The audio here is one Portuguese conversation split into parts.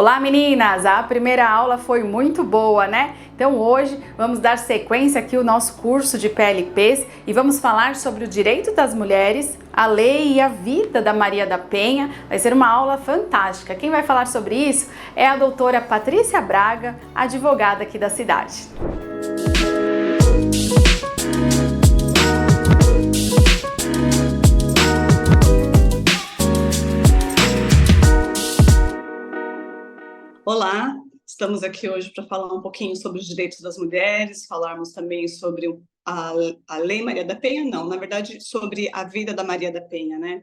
Olá meninas, a primeira aula foi muito boa, né? Então hoje vamos dar sequência aqui ao nosso curso de PLPs e vamos falar sobre o direito das mulheres, a lei e a vida da Maria da Penha. Vai ser uma aula fantástica. Quem vai falar sobre isso é a doutora Patrícia Braga, advogada aqui da cidade. Olá, estamos aqui hoje para falar um pouquinho sobre os direitos das mulheres, falarmos também sobre a Lei Maria da Penha, não, na verdade, sobre a vida da Maria da Penha, né?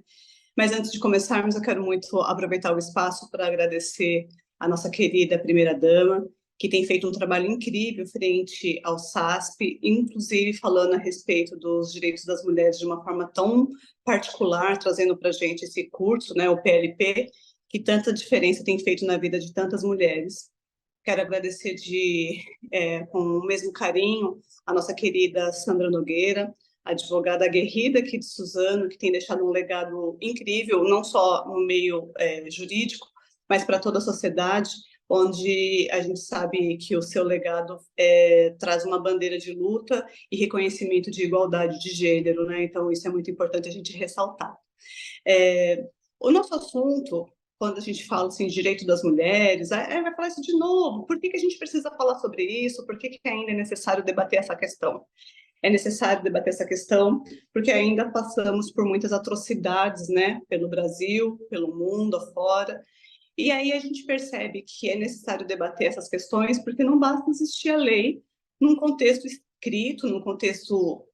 Mas antes de começarmos, eu quero muito aproveitar o espaço para agradecer a nossa querida primeira-dama, que tem feito um trabalho incrível frente ao SASP, inclusive falando a respeito dos direitos das mulheres de uma forma tão particular, trazendo para a gente esse curso, né, o PLP, que tanta diferença tem feito na vida de tantas mulheres. Quero agradecer com o mesmo carinho a nossa querida Sandra Nogueira, advogada aguerrida aqui de Suzano, que tem deixado um legado incrível, não só no meio jurídico, mas para toda a sociedade, onde a gente sabe que o seu legado traz uma bandeira de luta e reconhecimento de igualdade de gênero, né? Então, isso é muito importante a gente ressaltar. O nosso assunto, quando a gente fala assim, direito das mulheres, vai falar isso de novo. Por que a gente precisa falar sobre isso? Por que ainda é necessário debater essa questão? É necessário debater essa questão porque ainda passamos por muitas atrocidades, né? Pelo Brasil, pelo mundo afora. E aí a gente percebe que é necessário debater essas questões porque não basta existir a lei num contexto escrito, num contexto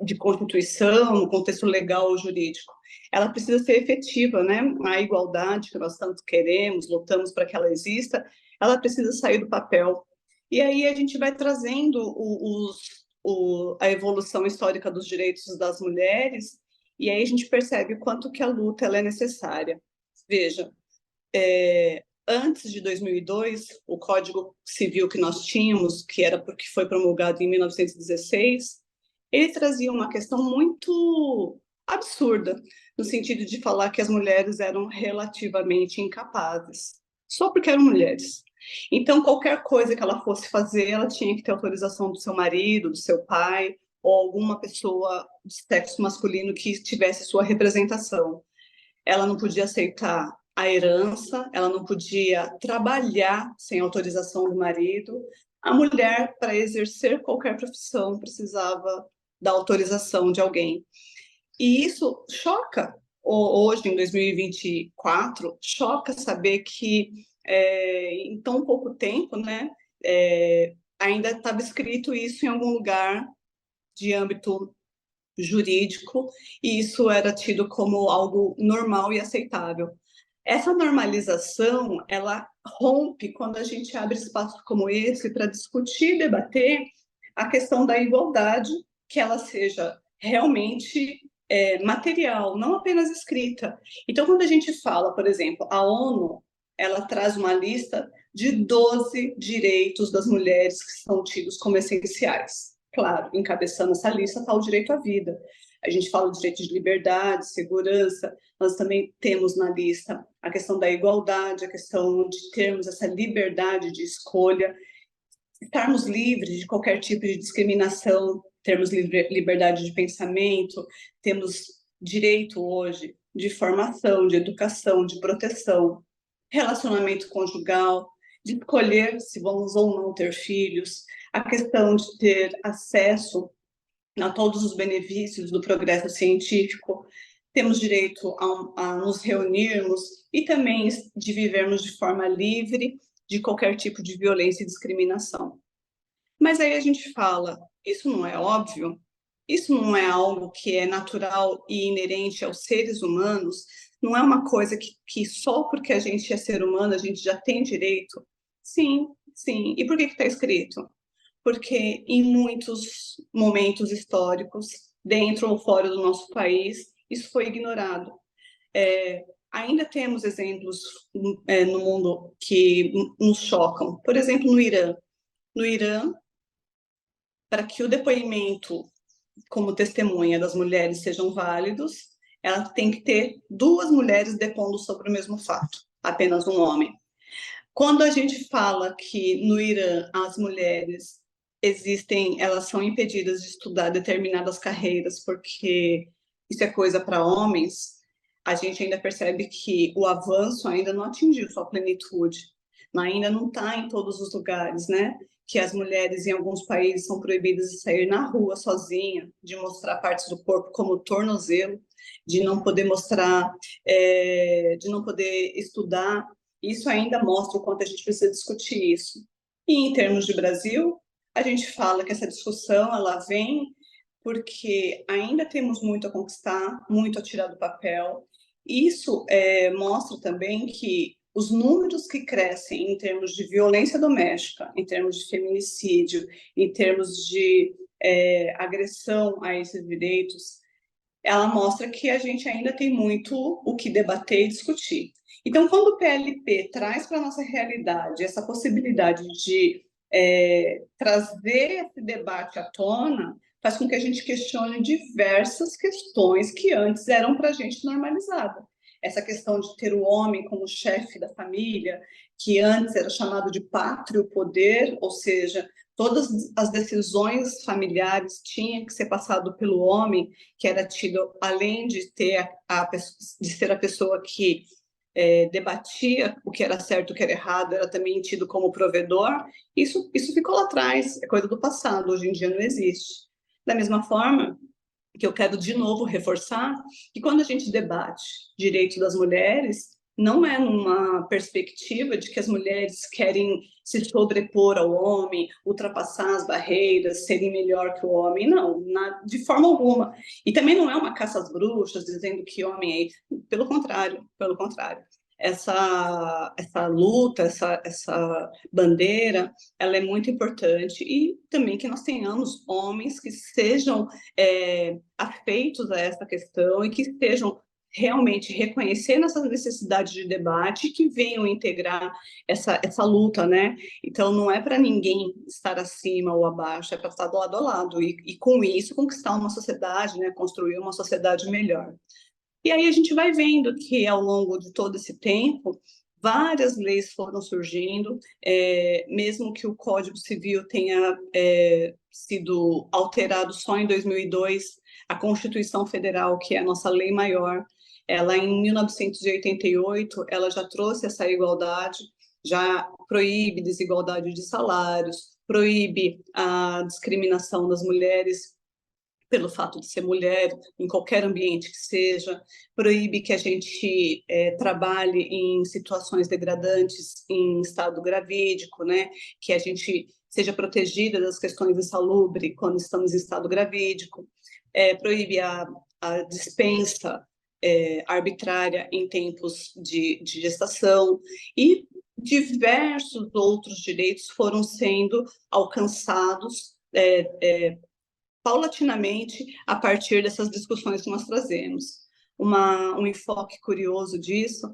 de Constituição, no contexto legal ou jurídico. Ela precisa ser efetiva, né? A igualdade que nós tanto queremos, lutamos para que ela exista, ela precisa sair do papel. E aí a gente vai trazendo a evolução histórica dos direitos das mulheres, e aí a gente percebe o quanto que a luta ela é necessária. Veja, antes de 2002, o Código Civil que nós tínhamos, que era porque foi promulgado em 1916, ele trazia uma questão muito absurda, no sentido de falar que as mulheres eram relativamente incapazes, só porque eram mulheres. Então, qualquer coisa que ela fosse fazer, ela tinha que ter autorização do seu marido, do seu pai, ou alguma pessoa de sexo masculino que tivesse sua representação. Ela não podia aceitar a herança, ela não podia trabalhar sem autorização do marido. A mulher, para exercer qualquer profissão, precisava da autorização de alguém. E isso choca, hoje, em 2024, choca saber que em tão pouco tempo, né, ainda estava escrito isso em algum lugar de âmbito jurídico, e isso era tido como algo normal e aceitável. Essa normalização, ela rompe quando a gente abre espaços como esse para discutir, debater a questão da igualdade, que ela seja realmente material, não apenas escrita. Então, quando a gente fala, por exemplo, a ONU, ela traz uma lista de 12 direitos das mulheres que são tidos como essenciais. Claro, encabeçando essa lista está o direito à vida. A gente fala do direito de liberdade, segurança, nós também temos na lista a questão da igualdade, a questão de termos essa liberdade de escolha, estarmos livres de qualquer tipo de discriminação, termos liberdade de pensamento, temos direito hoje de formação, de educação, de proteção, relacionamento conjugal, de escolher se vamos ou não ter filhos, a questão de ter acesso a todos os benefícios do progresso científico, temos direito a nos reunirmos e também de vivermos de forma livre de qualquer tipo de violência e discriminação. Mas aí a gente fala, isso não é óbvio? Isso não é algo que é natural e inerente aos seres humanos? Não é uma coisa que só porque a gente é ser humano a gente já tem direito? Sim, sim. E por que está escrito? Porque em muitos momentos históricos, dentro ou fora do nosso país, isso foi ignorado. Ainda temos exemplos no mundo que nos chocam. Por exemplo, no Irã. No Irã, para que o depoimento como testemunha das mulheres sejam válidos, ela tem que ter duas mulheres depondo sobre o mesmo fato, apenas um homem. Quando a gente fala que no Irã as mulheres elas são impedidas de estudar determinadas carreiras porque isso é coisa para homens, a gente ainda percebe que o avanço ainda não atingiu sua plenitude, ainda não está em todos os lugares, né? Que as mulheres em alguns países são proibidas de sair na rua sozinha, de mostrar partes do corpo como o tornozelo, de não poder mostrar, de não poder estudar. Isso ainda mostra o quanto a gente precisa discutir isso. E em termos de Brasil, a gente fala que essa discussão ela vem porque ainda temos muito a conquistar, muito a tirar do papel. Isso mostra também que os números que crescem em termos de violência doméstica, em termos de feminicídio, em termos de agressão a esses direitos, ela mostra que a gente ainda tem muito o que debater e discutir. Então, quando o PLP traz para a nossa realidade essa possibilidade de trazer esse debate à tona, faz com que a gente questione diversas questões que antes eram para a gente normalizadas. Essa questão de ter o homem como chefe da família, que antes era chamado de pátrio poder, ou seja, todas as decisões familiares tinham que ser passado pelo homem, que era tido, além de ter de ser a pessoa que debatia o que era certo e o que era errado, era também tido como provedor. Isso ficou lá atrás, é coisa do passado, hoje em dia não existe. Da mesma forma que eu quero de novo reforçar que quando a gente debate direitos das mulheres, não é numa perspectiva de que as mulheres querem se sobrepor ao homem, ultrapassar as barreiras, serem melhor que o homem, não, de forma alguma. E também não é uma caça às bruxas, dizendo que homem é isso, pelo contrário, pelo contrário. Essa luta, essa bandeira, ela é muito importante, e também que nós tenhamos homens que sejam afeitos a essa questão e que estejam realmente reconhecendo essa necessidade de debate, que venham integrar essa luta, né? Então, não é para ninguém estar acima ou abaixo, é para estar do lado a lado, e com isso conquistar uma sociedade, né? Construir uma sociedade melhor. E aí a gente vai vendo que, ao longo de todo esse tempo, várias leis foram surgindo, mesmo que o Código Civil tenha sido alterado só em 2002, a Constituição Federal, que é a nossa lei maior, ela em 1988, ela já trouxe essa igualdade, já proíbe desigualdade de salários, proíbe a discriminação das mulheres pelo fato de ser mulher, em qualquer ambiente que seja, proíbe que a gente trabalhe em situações degradantes em estado gravídico, né? Que a gente seja protegida das questões insalubres quando estamos em estado gravídico, proíbe a dispensa arbitrária em tempos de gestação, e diversos outros direitos foram sendo alcançados paulatinamente a partir dessas discussões que nós trazemos. Um enfoque curioso disso,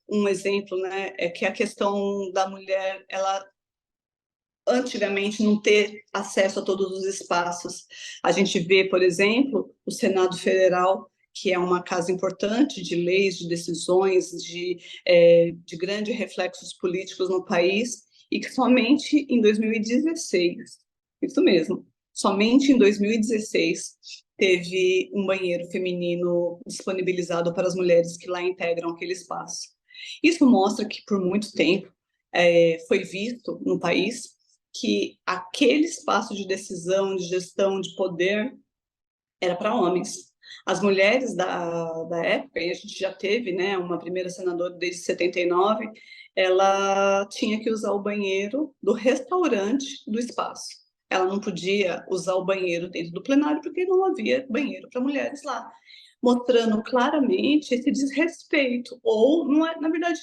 um exemplo, né, é que a questão da mulher, ela antigamente não ter acesso a todos os espaços. A gente vê, por exemplo, o Senado Federal, que é uma casa importante de leis, de decisões, de grandes reflexos políticos no país, e que somente em 2016, isso mesmo, somente em 2016 teve um banheiro feminino disponibilizado para as mulheres que lá integram aquele espaço. Isso mostra que, por muito tempo, foi visto no país que aquele espaço de decisão, de gestão, de poder, era para homens. As mulheres da época, e a gente já teve, né, uma primeira senadora desde 79, ela tinha que usar o banheiro do restaurante do espaço. Ela não podia usar o banheiro dentro do plenário porque não havia banheiro para mulheres lá, mostrando claramente esse desrespeito, ou, não é, na verdade,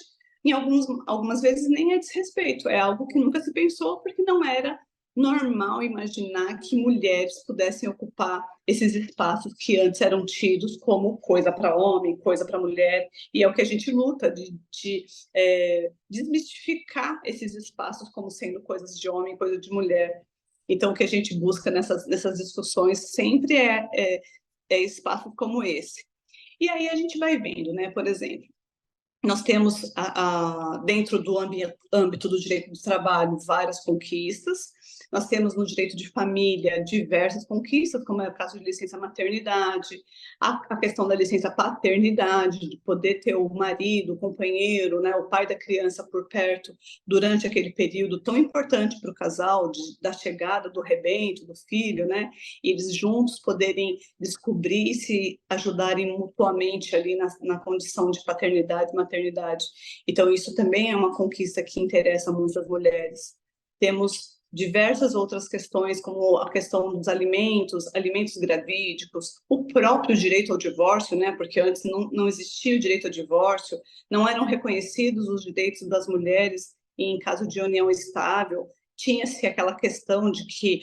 algumas vezes nem é desrespeito, é algo que nunca se pensou, porque não era normal imaginar que mulheres pudessem ocupar esses espaços que antes eram tidos como coisa para homem, coisa para mulher, e é o que a gente luta, de desmistificar esses espaços como sendo coisas de homem, coisa de mulher. Então, o que a gente busca nessas discussões sempre é espaços como esse. E aí a gente vai vendo, né, por exemplo, Nós temos, dentro do âmbito do direito do trabalho, várias conquistas. Nós temos no direito de família diversas conquistas, como é o caso de licença maternidade, a questão da licença paternidade, de poder ter o marido, o companheiro, né, o pai da criança por perto durante aquele período tão importante para o casal, da chegada do rebento, do filho, né, e eles juntos poderem descobrir e se ajudarem mutuamente ali na condição de paternidade e maternidade. Então, isso também é uma conquista que interessa muito as mulheres. Temos diversas outras questões, como a questão dos alimentos gravídicos, o próprio direito ao divórcio, né? Porque antes não existia o direito ao divórcio, não eram reconhecidos os direitos das mulheres em caso de união estável, tinha-se aquela questão de que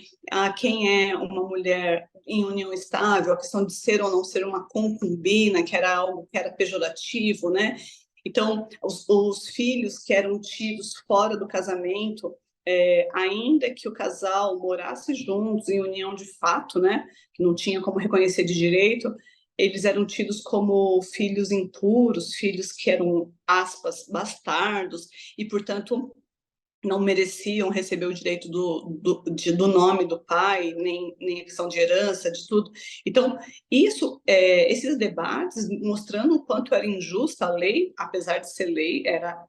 quem é uma mulher em união estável, a questão de ser ou não ser uma concubina, que era algo que era pejorativo, né? Então, os filhos que eram tidos fora do casamento, ainda que o casal morasse juntos, em união de fato, né, que não tinha como reconhecer de direito, eles eram tidos como filhos impuros, filhos que eram, aspas, bastardos, e, portanto, não mereciam receber o direito do nome do pai, nem a questão de herança, de tudo. Então, esses debates mostrando o quanto era injusta a lei, apesar de ser lei,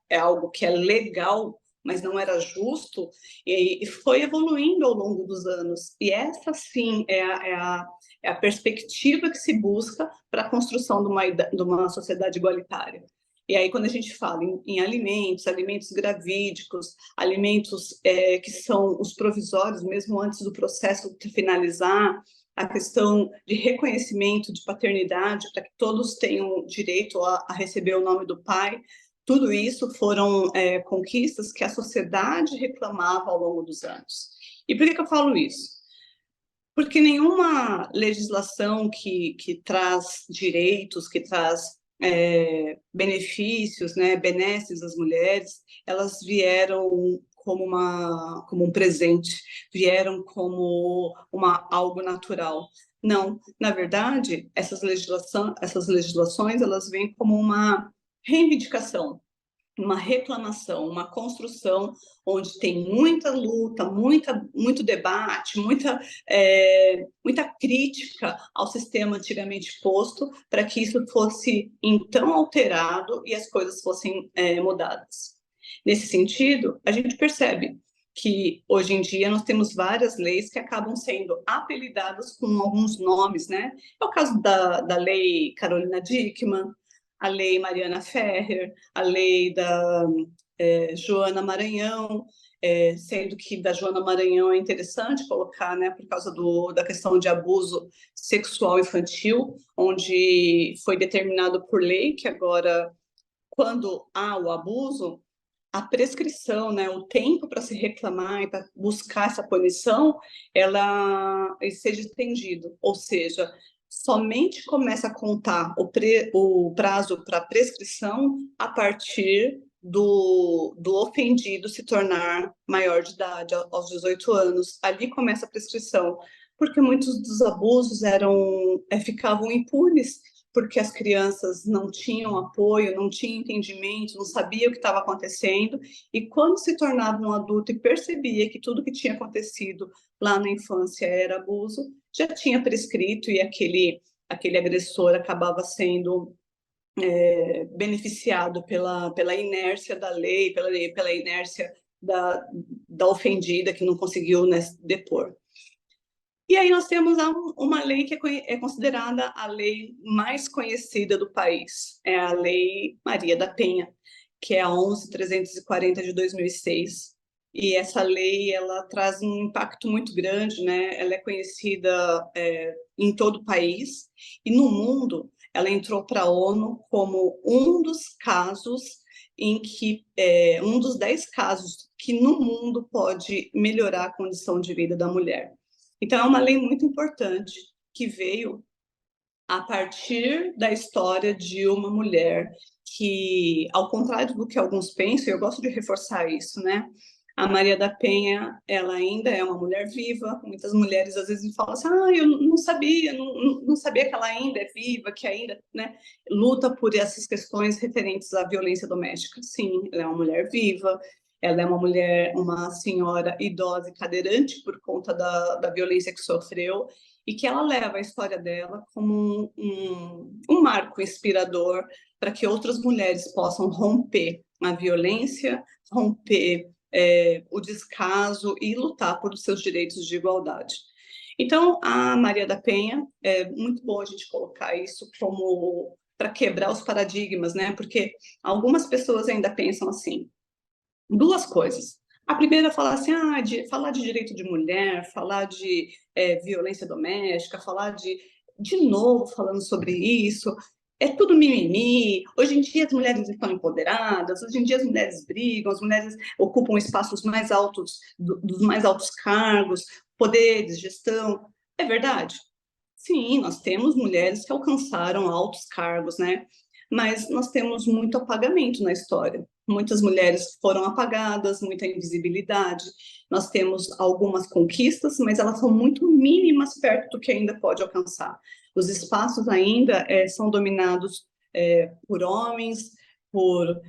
é algo que é legal, mas não era justo, e foi evoluindo ao longo dos anos. E essa, sim, é a perspectiva que se busca para a construção de uma sociedade igualitária. E aí, quando a gente fala em alimentos gravídicos, alimentos que são os provisórios, mesmo antes do processo finalizar, a questão de reconhecimento de paternidade, para que todos tenham direito a receber o nome do pai, tudo isso foram conquistas que a sociedade reclamava ao longo dos anos. E por que eu falo isso? Porque nenhuma legislação que traz direitos, que traz benefícios, né, benesses às mulheres, elas vieram como um presente, vieram como algo natural. Não, na verdade, essas legislações, elas vêm como uma reivindicação, uma reclamação, uma construção onde tem muita luta, muito debate, muita crítica ao sistema antigamente posto para que isso fosse então alterado e as coisas fossem mudadas. Nesse sentido, a gente percebe que hoje em dia nós temos várias leis que acabam sendo apelidadas com alguns nomes, né? É o caso da Lei Carolina Dickmann, a Lei Mariana Ferrer, a lei da Joana Maranhão, sendo que da Joana Maranhão é interessante colocar, né, por causa da questão de abuso sexual infantil, onde foi determinado por lei que agora, quando há o abuso, a prescrição, né, o tempo para se reclamar e para buscar essa punição, ela seja estendido, ou seja, somente começa a contar o prazo para prescrição a partir do ofendido se tornar maior de idade, aos 18 anos. Ali começa a prescrição, porque muitos dos abusos ficavam impunes, porque as crianças não tinham apoio, não tinham entendimento, não sabiam o que estava acontecendo, e quando se tornava um adulto e percebia que tudo que tinha acontecido lá na infância era abuso, já tinha prescrito e aquele agressor acabava sendo beneficiado pela inércia da lei, pela inércia da ofendida que não conseguiu, né, depor. E aí nós temos uma lei que é considerada a lei mais conhecida do país, é a Lei Maria da Penha, que é a 11.340 de 2006. E essa lei, ela traz um impacto muito grande, né? Ela é conhecida em todo o país, e no mundo ela entrou para a ONU como um dos casos em que, um dos 10 casos que no mundo pode melhorar a condição de vida da mulher. Então, é uma lei muito importante que veio a partir da história de uma mulher que, ao contrário do que alguns pensam, e eu gosto de reforçar isso, né? A Maria da Penha, ela ainda é uma mulher viva. Muitas mulheres às vezes falam assim: ah, eu não sabia, não sabia que ela ainda é viva, que ainda, né, luta por essas questões referentes à violência doméstica. Sim, ela é uma mulher viva, ela é uma mulher, uma senhora idosa e cadeirante por conta da violência que sofreu, e que ela leva a história dela como um marco inspirador para que outras mulheres possam romper a violência, romper o descaso e lutar por seus direitos de igualdade. Então, a Maria da Penha, é muito bom a gente colocar isso como para quebrar os paradigmas, né? Porque algumas pessoas ainda pensam assim, duas coisas. A primeira é falar assim, falar de direito de mulher, falar de violência doméstica, falar de novo falando sobre isso, é tudo mimimi. Hoje em dia as mulheres estão empoderadas, hoje em dia as mulheres brigam, as mulheres ocupam espaços mais altos, dos mais altos cargos, poderes, gestão. É verdade? Sim, nós temos mulheres que alcançaram altos cargos, né? Mas nós temos muito apagamento na história. Muitas mulheres foram apagadas, muita invisibilidade. Nós temos algumas conquistas, mas elas são muito mínimas perto do que ainda pode alcançar. Os espaços ainda são dominados por homens, por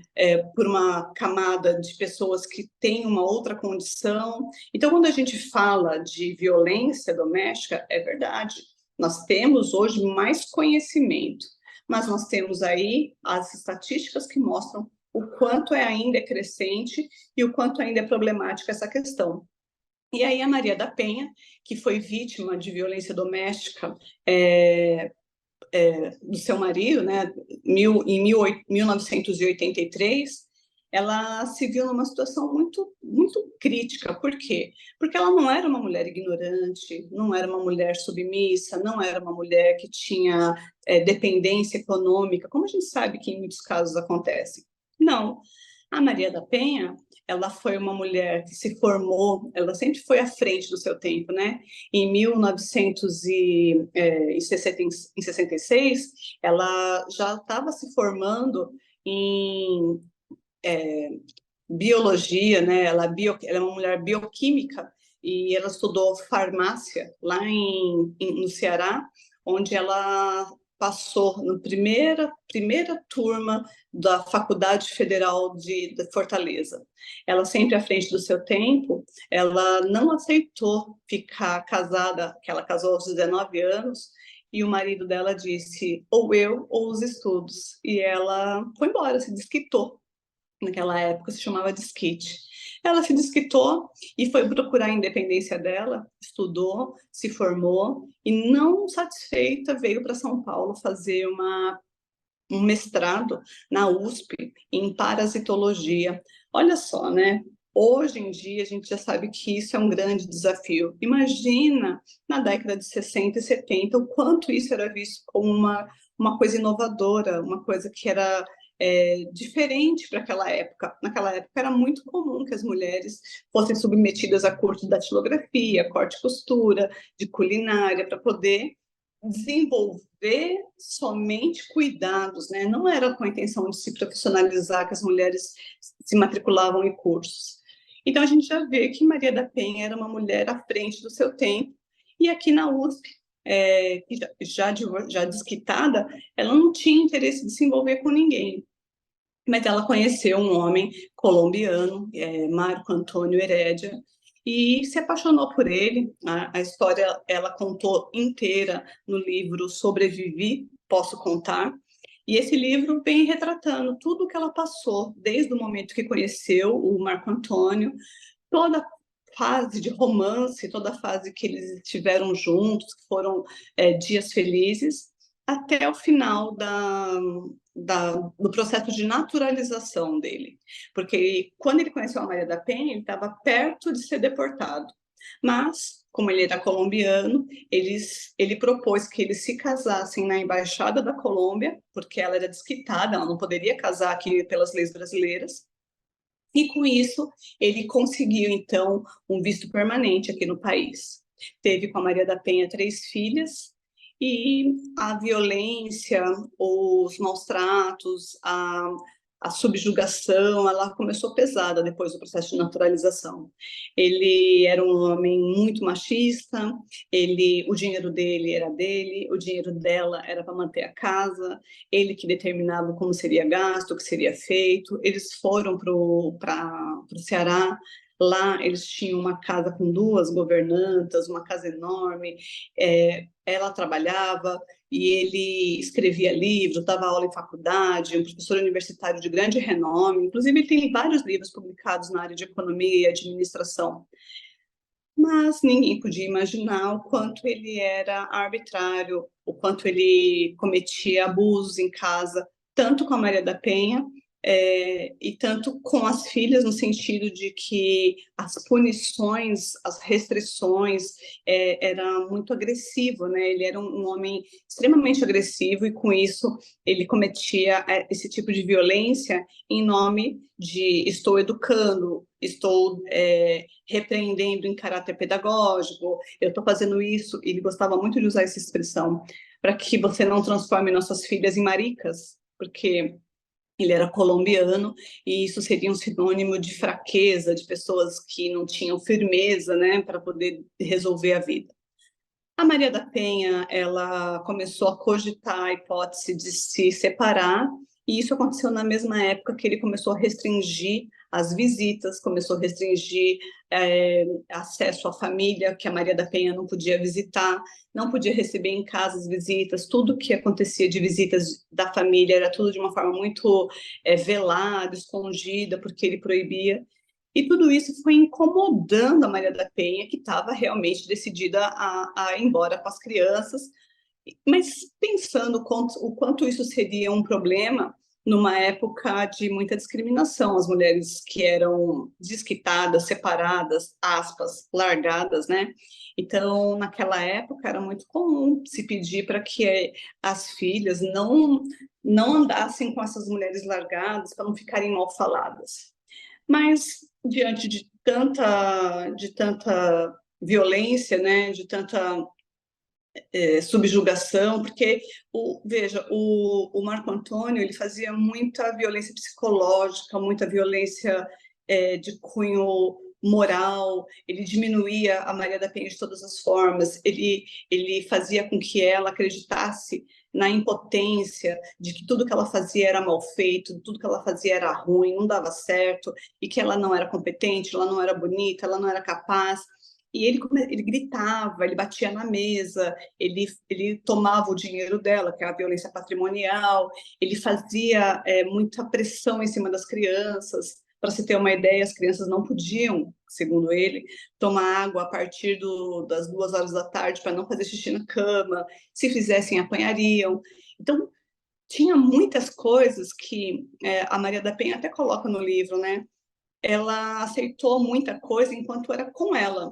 uma camada de pessoas que têm uma outra condição. Então, quando a gente fala de violência doméstica, é verdade. Nós temos hoje mais conhecimento, mas nós temos aí as estatísticas que mostram o quanto ainda é crescente e o quanto ainda é problemática essa questão. E aí a Maria da Penha, que foi vítima de violência doméstica do seu marido, né, em 1983, ela se viu numa situação muito, muito crítica. Por quê? Porque ela não era uma mulher ignorante, não era uma mulher submissa, não era uma mulher que tinha dependência econômica, como a gente sabe que em muitos casos acontece. Não. A Maria da Penha, ela foi uma mulher que se formou, ela sempre foi à frente do seu tempo, né? Em 1966, ela já estava se formando em biologia, né? Ela é uma mulher bioquímica e ela estudou farmácia lá no Ceará, onde ela passou na primeira turma da Faculdade Federal de Fortaleza. Ela sempre à frente do seu tempo, ela não aceitou ficar casada, que ela casou aos 19 anos, e o marido dela disse, ou eu ou os estudos. E ela foi embora, se desquitou. Naquela época se chamava desquite. Ela se desquitou e foi procurar a independência dela, estudou, se formou e, não satisfeita, veio para São Paulo fazer um mestrado na USP em parasitologia. Olha só, né? Hoje em dia a gente já sabe que isso é um grande desafio. Imagina na década de 60 e 70 o quanto isso era visto como uma coisa inovadora, uma coisa que era diferente para aquela época. Naquela época era muito comum que as mulheres fossem submetidas a cursos de datilografia, corte e costura, de culinária, para poder desenvolver somente cuidados, né? Não era com a intenção de se profissionalizar que as mulheres se matriculavam em cursos. Então a gente já vê que Maria da Penha era uma mulher à frente do seu tempo, e aqui na USP, já desquitada, ela não tinha interesse de se envolver com ninguém. Mas ela conheceu um homem colombiano, Marco Antônio Heredia, e se apaixonou por ele. A história ela contou inteira no livro Sobrevivi, Posso Contar, e esse livro vem retratando tudo o que ela passou, desde o momento que conheceu o Marco Antônio, toda a fase de romance, toda a fase que eles estiveram juntos, que foram dias felizes, até o final do processo de naturalização dele. Porque quando ele conheceu a Maria da Penha, ele estava perto de ser deportado. Mas, como ele era colombiano, ele propôs que eles se casassem na Embaixada da Colômbia, porque ela era desquitada, ela não poderia casar aqui pelas leis brasileiras. E, com isso, ele conseguiu, então, um visto permanente aqui no país. Teve com a Maria da Penha 3 filhas, e a violência, os maus tratos, a subjugação, ela começou pesada depois do processo de naturalização. Ele era um homem muito machista, o dinheiro dele era dele, o dinheiro dela era para manter a casa, ele que determinava como seria gasto, o que seria feito. Eles foram para o Ceará. Lá eles tinham uma casa com 2 governantas, uma casa enorme. Ela trabalhava e ele escrevia livros, dava aula em faculdade, um professor universitário de grande renome. Inclusive, ele tem vários livros publicados na área de economia e administração. Mas ninguém podia imaginar o quanto ele era arbitrário, o quanto ele cometia abusos em casa, tanto com a Maria da Penha, e tanto com as filhas, no sentido de que as punições, as restrições, era muito agressivo, né? Ele era um homem extremamente agressivo e, com isso, ele cometia esse tipo de violência em nome de estou educando, estou repreendendo em caráter pedagógico, eu estou fazendo isso. Ele gostava muito de usar essa expressão, para que você não transforme nossas filhas em maricas, porque ele era colombiano e isso seria um sinônimo de fraqueza, de pessoas que não tinham firmeza, né, para poder resolver a vida. A Maria da Penha, ela começou a cogitar a hipótese de se separar, e isso aconteceu na mesma época que ele começou a restringir as visitas, começou a restringir acesso à família, que a Maria da Penha não podia visitar, não podia receber em casa as visitas, tudo que acontecia de visitas da família era tudo de uma forma muito velada, escondida, porque ele proibia. E tudo isso foi incomodando a Maria da Penha, que estava realmente decidida a ir embora com as crianças, mas pensando o quanto isso seria um problema numa época de muita discriminação, as mulheres que eram desquitadas, separadas, aspas, largadas, né? Então, naquela época, era muito comum se pedir para que as filhas não andassem com essas mulheres largadas, para não ficarem mal faladas. Mas, diante de tanta violência, né, de tanta subjugação, porque, veja, o Marco Antônio, ele fazia muita violência psicológica, muita violência de cunho moral, ele diminuía a Maria da Penha de todas as formas, ele fazia com que ela acreditasse na impotência, de que tudo que ela fazia era mal feito, tudo que ela fazia era ruim, não dava certo, e que ela não era competente, ela não era bonita, ela não era capaz. E ele gritava, ele batia na mesa, ele tomava o dinheiro dela, que é a violência patrimonial, ele fazia muita pressão em cima das crianças. Para se ter uma ideia, as crianças não podiam, segundo ele, tomar água a partir das 2 horas da tarde para não fazer xixi na cama. Se fizessem, apanhariam. Então, tinha muitas coisas que a Maria da Penha até coloca no livro, né? Ela aceitou muita coisa enquanto era com ela.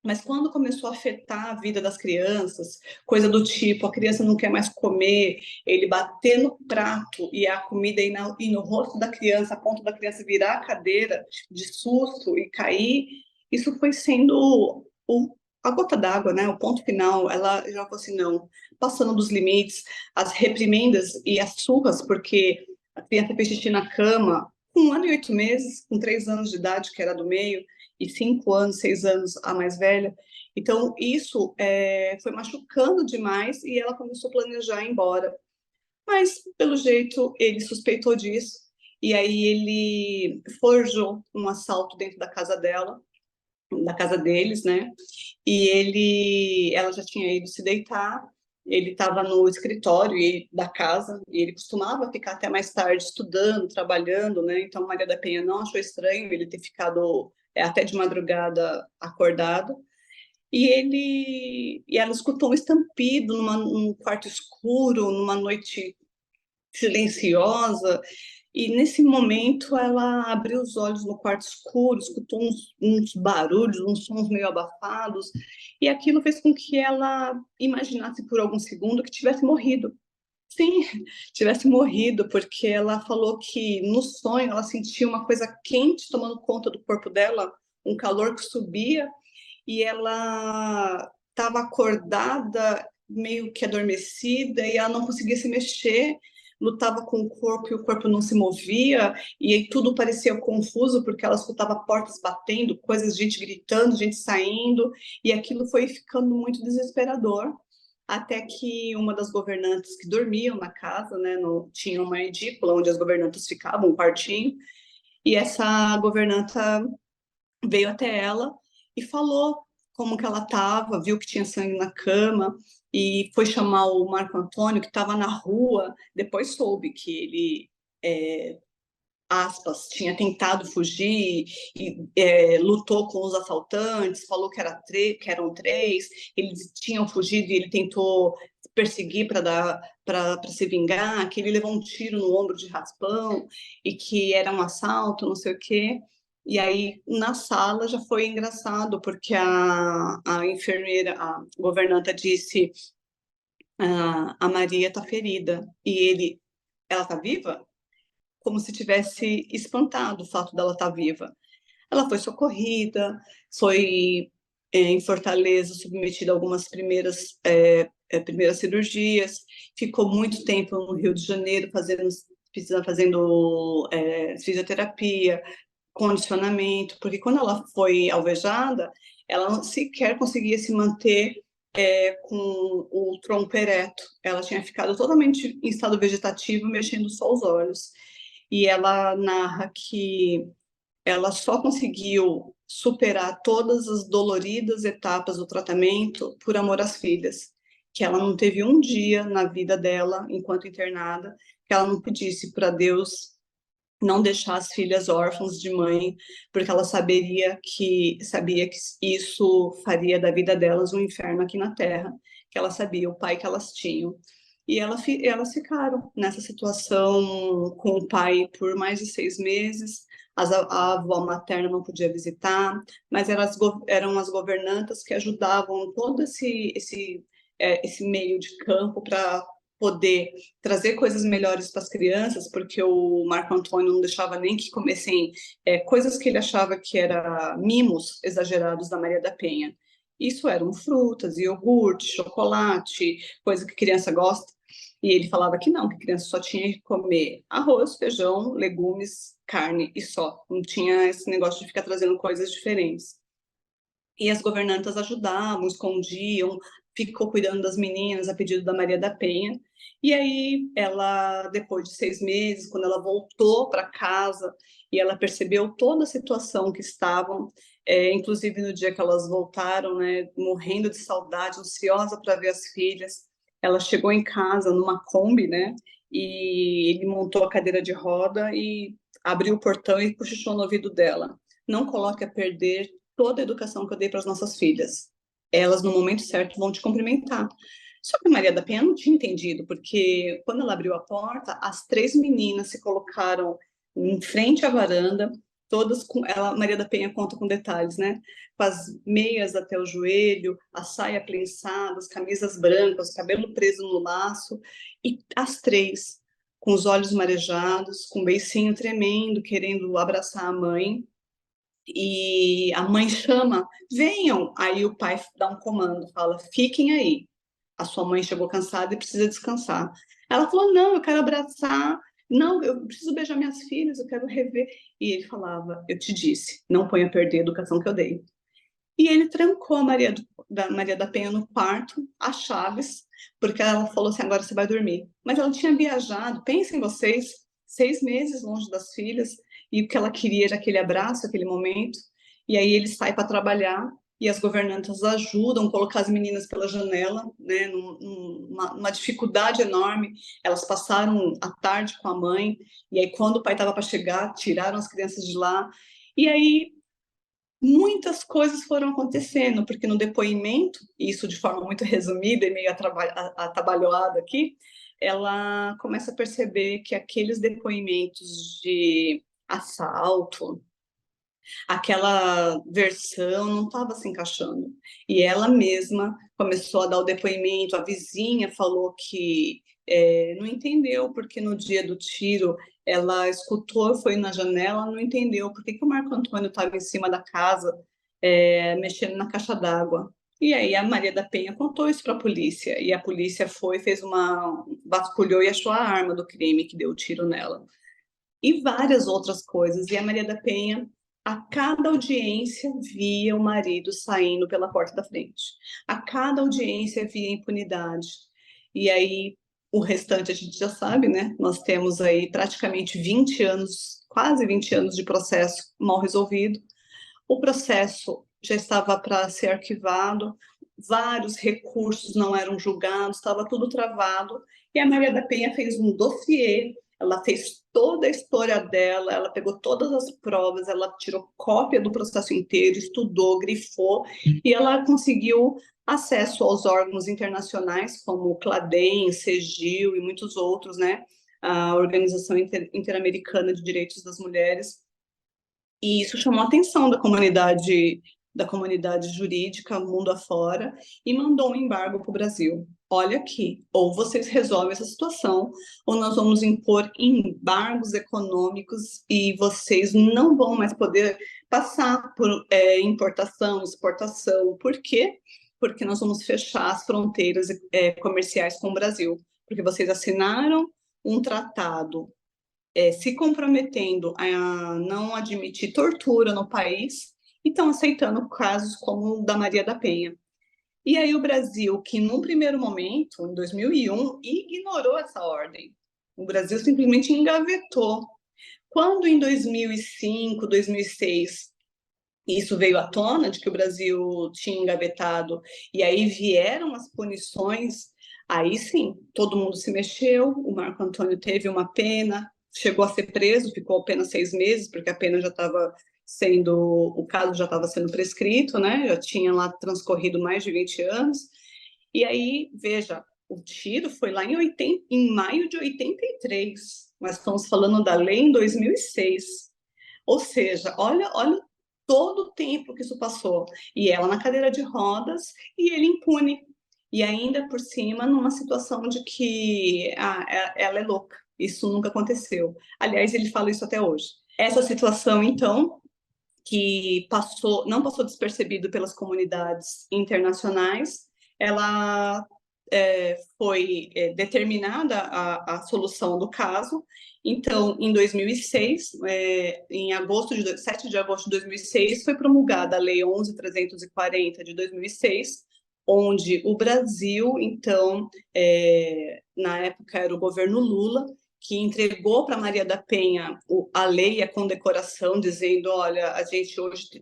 Mas quando começou a afetar a vida das crianças, coisa do tipo, a criança não quer mais comer, ele bater no prato e a comida ir no rosto da criança, a ponto da criança virar a cadeira de susto e cair, isso foi sendo a gota d'água, né? O ponto final. Ela já falou assim, não, passando dos limites, as reprimendas e as surras, porque a criança fez xixi na cama, com 1 ano e 8 meses, com 3 anos de idade, que era do meio, e 5 anos, 6 anos a mais velha. Então, isso foi machucando demais e ela começou a planejar ir embora. Mas, pelo jeito, ele suspeitou disso e aí ele forjou um assalto dentro da casa dela, da casa deles, né? E ela já tinha ido se deitar, ele estava no escritório da casa, e ele costumava ficar até mais tarde estudando, trabalhando, né? Então, Maria da Penha não achou estranho ele ter ficado até de madrugada acordado. E ela escutou um estampido num quarto escuro, numa noite silenciosa, e nesse momento ela abriu os olhos no quarto escuro, escutou uns barulhos, uns sons meio abafados, e aquilo fez com que ela imaginasse por algum segundo que tivesse morrido. Sim, tivesse morrido, porque ela falou que no sonho ela sentia uma coisa quente tomando conta do corpo dela, um calor que subia, e ela estava acordada, meio que adormecida, e ela não conseguia se mexer, lutava com o corpo e o corpo não se movia, e aí tudo parecia confuso, porque ela escutava portas batendo, coisas, gente gritando, gente saindo, e aquilo foi ficando muito desesperador, até que uma das governantas que dormiam na casa, né, tinha uma edícula onde as governantas ficavam, um quartinho, e essa governanta veio até ela e falou como que ela estava, viu que tinha sangue na cama e foi chamar o Marco Antônio, que estava na rua. Depois soube que ele, aspas, tinha tentado fugir e lutou com os assaltantes, falou que, que eram três, eles tinham fugido e ele tentou perseguir para se vingar, que ele levou um tiro no ombro de raspão e que era um assalto, não sei o quê. E aí, na sala, já foi engraçado, porque a enfermeira, a governanta disse, a Maria está ferida. E ele, ela está viva? Como se tivesse espantado o fato dela estar viva. Ela foi socorrida, foi em Fortaleza submetida a algumas primeiras cirurgias, ficou muito tempo no Rio de Janeiro fazendo fisioterapia, condicionamento, porque quando ela foi alvejada, ela não sequer conseguia se manter com o tronco ereto. Ela tinha ficado totalmente em estado vegetativo, mexendo só os olhos. E ela narra que ela só conseguiu superar todas as doloridas etapas do tratamento por amor às filhas, que ela não teve um dia na vida dela, enquanto internada, que ela não pedisse para Deus não deixar as filhas órfãs de mãe, porque ela sabia que isso faria da vida delas um inferno aqui na Terra, que ela sabia o pai que elas tinham. E elas ficaram nessa situação com o pai por mais de 6 meses. A avó materna não podia visitar, mas eram as governantas que ajudavam todo esse meio de campo para poder trazer coisas melhores para as crianças, porque o Marco Antônio não deixava nem que comessem coisas que ele achava que eram mimos exagerados da Maria da Penha. Isso eram frutas, iogurte, chocolate, coisa que criança gosta. E ele falava que não, que criança só tinha que comer arroz, feijão, legumes, carne e só. Não tinha esse negócio de ficar trazendo coisas diferentes. E as governantas ajudavam, escondiam, ficou cuidando das meninas a pedido da Maria da Penha. E aí, ela, depois de 6 meses, quando ela voltou para casa e ela percebeu toda a situação que estavam, inclusive no dia que elas voltaram, né, morrendo de saudade, ansiosa para ver as filhas, ela chegou em casa numa Kombi, né, e ele montou a cadeira de roda e abriu o portão e cochichou no ouvido dela: não coloque a perder toda a educação que eu dei para as nossas filhas. Elas, no momento certo, vão te cumprimentar. Só que a Maria da Penha não tinha entendido, porque quando ela abriu a porta, as 3 meninas se colocaram em frente à varanda, todas com ela. Maria da Penha conta com detalhes, né? Com as meias até o joelho, a saia prensada, as camisas brancas, o cabelo preso no laço, e as três com os olhos marejados, com o beicinho tremendo, querendo abraçar a mãe. E a mãe chama, venham. Aí o pai dá um comando, fala: fiquem aí. A sua mãe chegou cansada e precisa descansar. Ela falou: não, eu quero abraçar. Não, eu preciso beijar minhas filhas, eu quero rever. E ele falava: eu te disse, não ponha a perder a educação que eu dei. E ele trancou a Maria da Penha no quarto, as chaves, porque ela falou assim: agora você vai dormir. Mas ela tinha viajado, pensem vocês, 6 meses longe das filhas, e o que ela queria era aquele abraço, aquele momento. E aí ele sai para trabalhar, e as governantas ajudam a colocar as meninas pela janela, né, numa dificuldade enorme. Elas passaram a tarde com a mãe, e aí quando o pai estava para chegar, tiraram as crianças de lá. E aí muitas coisas foram acontecendo, porque no depoimento, e isso de forma muito resumida e meio atabalhoada aqui, ela começa a perceber que aqueles depoimentos de assalto, aquela versão não estava se encaixando. E ela mesma começou a dar o depoimento, a vizinha falou que não entendeu, porque no dia do tiro ela escutou, foi na janela, não entendeu por que o Marco Antônio estava em cima da casa, mexendo na caixa d'água. E aí a Maria da Penha contou isso para a polícia, e a polícia vasculhou e achou a arma do crime que deu o tiro nela. E várias outras coisas. E a Maria da Penha, a cada audiência, via o marido saindo pela porta da frente. A cada audiência via impunidade. E aí o restante a gente já sabe, né? Nós temos aí praticamente 20 anos, quase 20 anos de processo mal resolvido. O processo já estava para ser arquivado, vários recursos não eram julgados, estava tudo travado, e a Maria da Penha fez um dossiê, ela fez toda a história dela, ela pegou todas as provas, ela tirou cópia do processo inteiro, estudou, grifou, e ela conseguiu acesso aos órgãos internacionais, como o CLADEM, CEGIL e muitos outros, né? A Organização Interamericana de Direitos das Mulheres, e isso chamou a atenção da comunidade jurídica, mundo afora, e mandou um embargo para o Brasil. Olha aqui, ou vocês resolvem essa situação, ou nós vamos impor embargos econômicos e vocês não vão mais poder passar por importação, exportação. Por quê? Porque nós vamos fechar as fronteiras comerciais com o Brasil, porque vocês assinaram um tratado se comprometendo a não admitir tortura no país e estão aceitando casos como o da Maria da Penha. E aí o Brasil, que num primeiro momento, em 2001, ignorou essa ordem. O Brasil simplesmente engavetou. Quando em 2005, 2006, isso veio à tona de que o Brasil tinha engavetado e aí vieram as punições, aí sim, todo mundo se mexeu, o Marco Antônio teve uma pena, chegou a ser preso, ficou apenas 6 meses, porque a pena já estava o caso já estava sendo prescrito, né? Já tinha lá transcorrido mais de 20 anos. E aí, veja, o tiro foi lá em maio de 83. Nós estamos falando da lei em 2006. Ou seja, olha todo o tempo que isso passou. E ela na cadeira de rodas e ele impune. E ainda por cima, numa situação de que ela é louca. Isso nunca aconteceu. Aliás, ele fala isso até hoje. Essa situação, então, que não passou despercebido pelas comunidades internacionais, ela foi determinada a solução do caso. Então, em 2006, em 7 de agosto de 2006, foi promulgada a Lei 11.340 de 2006, onde o Brasil, então, na época era o governo Lula, que entregou para Maria da Penha a lei, a condecoração, dizendo, olha,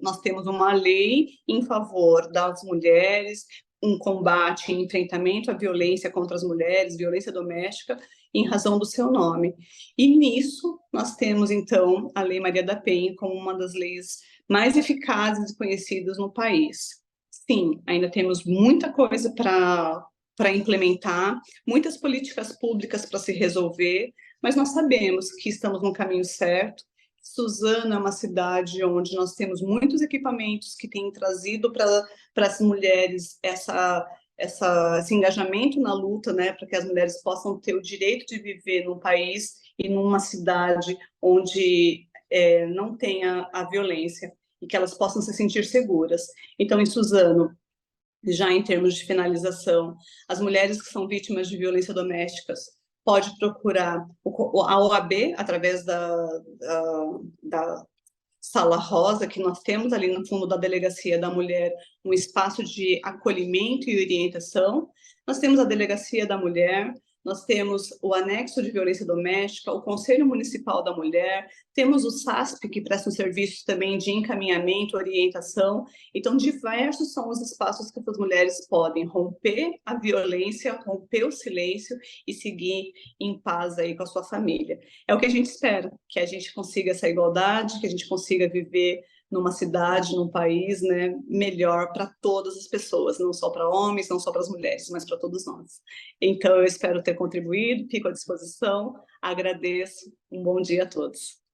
nós temos uma lei em favor das mulheres, um combate, um enfrentamento à violência contra as mulheres, violência doméstica, em razão do seu nome. E nisso nós temos, então, a Lei Maria da Penha como uma das leis mais eficazes e conhecidas no país. Sim, ainda temos muita coisa para implementar, muitas políticas públicas para se resolver, mas nós sabemos que estamos no caminho certo. Suzano é uma cidade onde nós temos muitos equipamentos que têm trazido para as mulheres esse engajamento na luta, né, para que as mulheres possam ter o direito de viver num país e numa cidade onde não tenha a violência e que elas possam se sentir seguras. Então, em Suzano, já em termos de finalização, as mulheres que são vítimas de violência doméstica pode procurar a OAB através da Sala Rosa, que nós temos ali no fundo da Delegacia da Mulher, um espaço de acolhimento e orientação. Nós temos a Delegacia da Mulher, nós temos o Anexo de Violência Doméstica, o Conselho Municipal da Mulher, temos o SASP, que presta um serviço também de encaminhamento, orientação. Então, diversos são os espaços que as mulheres podem romper a violência, romper o silêncio e seguir em paz aí com a sua família. É o que a gente espera, que a gente consiga essa igualdade, que a gente consiga viver numa cidade, num país, né, melhor para todas as pessoas, não só para homens, não só para as mulheres, mas para todos nós. Então, eu espero ter contribuído, fico à disposição, agradeço, um bom dia a todos.